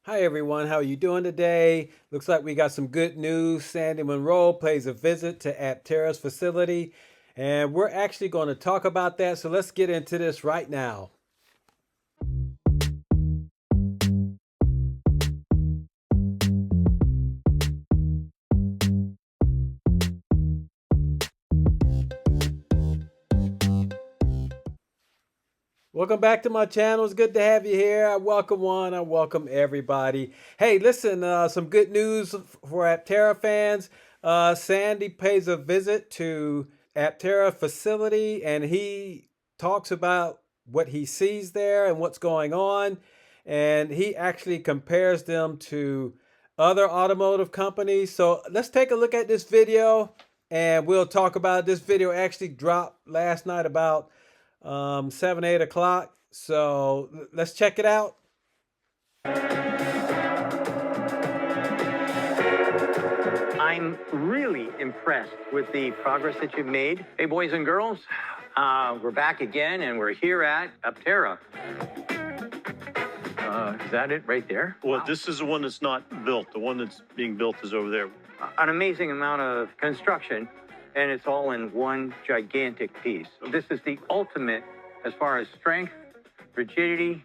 Hi everyone, how are you doing today? Looks like we got some good news. Sandy Monro pays a visit to Aptera's facility, and we're actually going to talk about that. So let's get into this right now. Welcome back to my channel. It's good to have you here. I welcome everybody. Hey, listen, some good news for Aptera fans. Sandy pays a visit to Aptera facility and he talks about what he sees there and what's going on. And he actually compares them to other automotive companies. So let's take a look at this video and we'll talk about it. This video actually dropped last night about 7, 8 o'clock. So let's check it out. I'm really impressed with the progress that you've made. Hey, boys and girls, we're back again, and we're here at Aptera. Is that it right there? Well, this is the one that's not built. The one that's being built is over there. An amazing amount of construction, and it's all in one gigantic piece. This is the ultimate as far as strength, rigidity,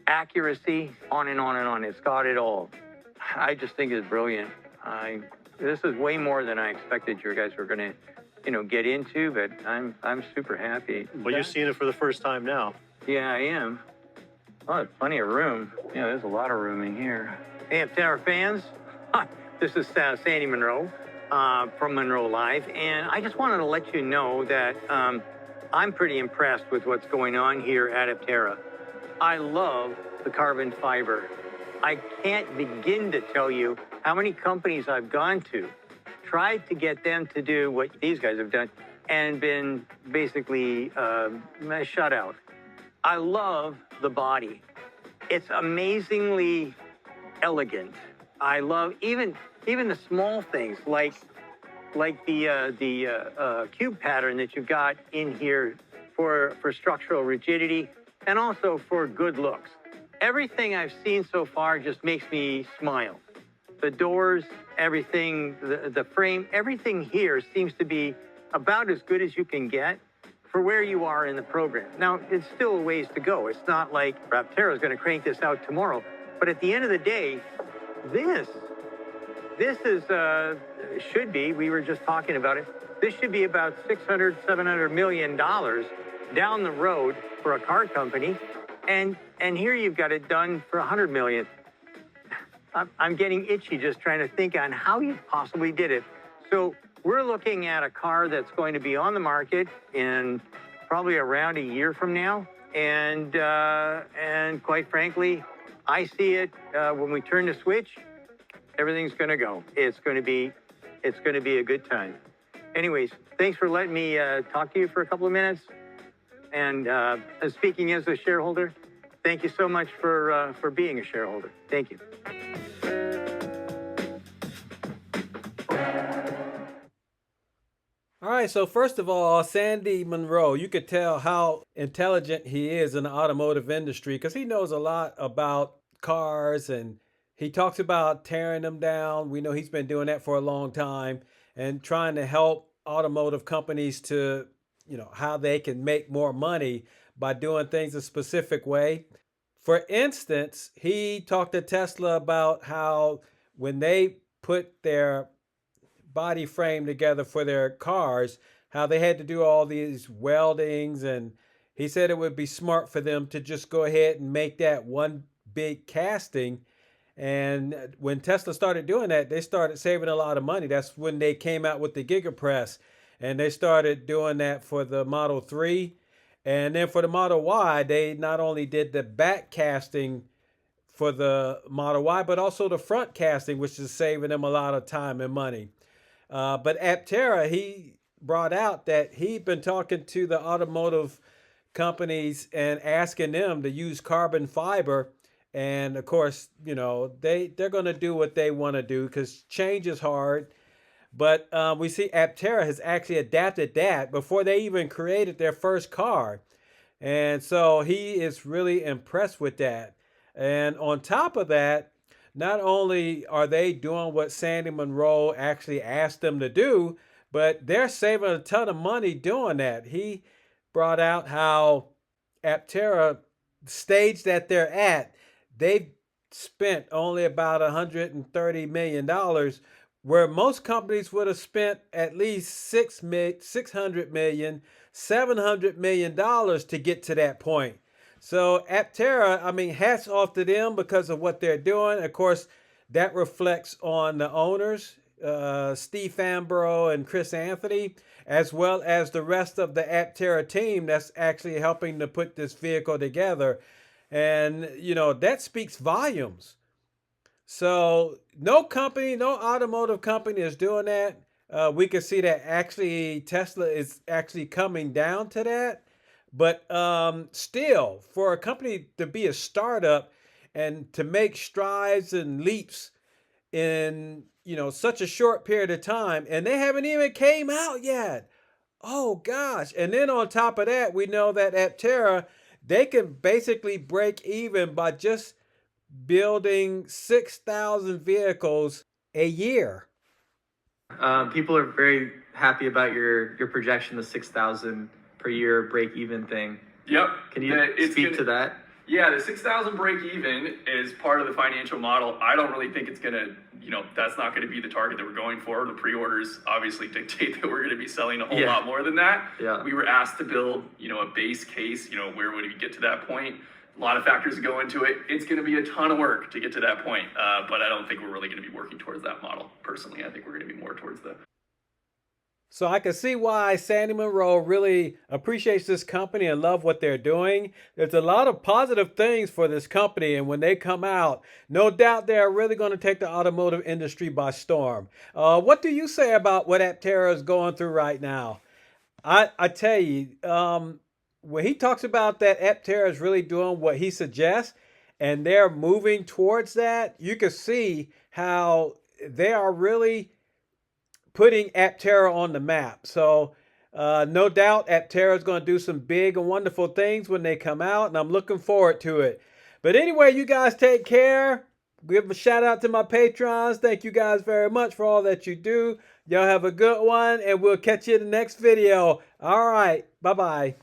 accuracy, on and on and on. It's got it all. I just think it's brilliant. This is way more than I expected you guys were going to, get into, but I'm super happy. Well, you're seeing it for the first time now. Yeah, I am. Oh, there's plenty of room. Yeah, there's a lot of room in here. Hey, Aptera fans, this is Sandy Monro from Monro Live, and I just wanted to let you know that I'm pretty impressed with what's going on here at Aptera. I love the carbon fiber. I can't begin to tell you how many companies I've gone to, tried to get them to do what these guys have done, and been basically shut out. I love the body. It's amazingly elegant. I love even the small things like the cube pattern that you've got in here for structural rigidity and also for good looks. Everything I've seen so far just makes me smile. The doors, everything, the frame, everything here seems to be about as good as you can get for where you are in the program. Now, it's still a ways to go. It's not like Aptera is going to crank this out tomorrow. But at the end of the day, this is, should be, we were just talking about it, this should be about $600, $700 million down the road for a car company. And here you've got it done for $100 million. I'm getting itchy just trying to think on how you possibly did it. So we're looking at a car that's going to be on the market in probably around a year from now. And quite frankly, I see it when we turn the switch, everything's going to go. It's going to be a good time. Anyways, thanks for letting me talk to you for a couple of minutes. And speaking as a shareholder, thank you so much for being a shareholder. Thank you. All right, so first of all, Sandy Monro, you could tell how intelligent he is in the automotive industry because he knows a lot about cars and he talks about tearing them down. We know he's been doing that for a long time and trying to help automotive companies to, how they can make more money by doing things a specific way. For instance, he talked to Tesla about how when they put their body frame together for their cars, how they had to do all these weldings, and he said it would be smart for them to just go ahead and make that one big casting. And when Tesla started doing that, they started saving a lot of money. That's when they came out with the Gigapress, and they started doing that for the Model 3. And then for the Model Y, they not only did the back casting for the Model Y, but also the front casting, which is saving them a lot of time and money. But Aptera, he brought out that he'd been talking to the automotive companies and asking them to use carbon fiber. And of course, they're going to do what they want to do because change is hard. But we see Aptera has actually adapted that before they even created their first car. And so he is really impressed with that. And on top of that, not only are they doing what Sandy Monroe actually asked them to do, but they're saving a ton of money doing that. He brought out how Aptera, stage that they're at, they've spent only about $130 million, where most companies would have spent at least 600 million, $700 million to get to that point. So Aptera, I mean, hats off to them because of what they're doing. Of course, that reflects on the owners, Steve Fambro and Chris Anthony, as well as the rest of the Aptera team that's actually helping to put this vehicle together. And, that speaks volumes. So no company, no automotive company is doing that. We can see that actually Tesla is actually coming down to that. But still, for a company to be a startup and to make strides and leaps in such a short period of time, and they haven't even came out yet. Oh gosh! And then on top of that, we know that Aptera, they can basically break even by just building 6,000 vehicles a year. People are very happy about your projection, the 6,000 per year break even thing. Yep. Can you speak to that? Yeah, the 6,000 break even is part of the financial model. I don't really think it's gonna, that's not gonna be the target that we're going for. The pre-orders obviously dictate that we're gonna be selling a whole lot more than that. Yeah. We were asked to build, a base case, where would we get to that point? A lot of factors go into it. It's going to be a ton of work to get to that point, but I don't think we're really going to be working towards that model. Personally, I think we're going to be more towards the... So I can see why Sandy Monroe really appreciates this company and love what they're doing. There's a lot of positive things for this company, and when they come out, no doubt they're really going to take the automotive industry by storm. What do you say about what Aptera is going through right now? I tell you, when he talks about that Aptera is really doing what he suggests and they're moving towards that, you can see how they are really putting Aptera on the map. So no doubt Aptera is going to do some big and wonderful things when they come out, and I'm looking forward to it. But anyway, you guys take care. Give a shout out to my patrons. Thank you guys very much for all that you do. Y'all have a good one, and we'll catch you in the next video. All right. Bye-bye.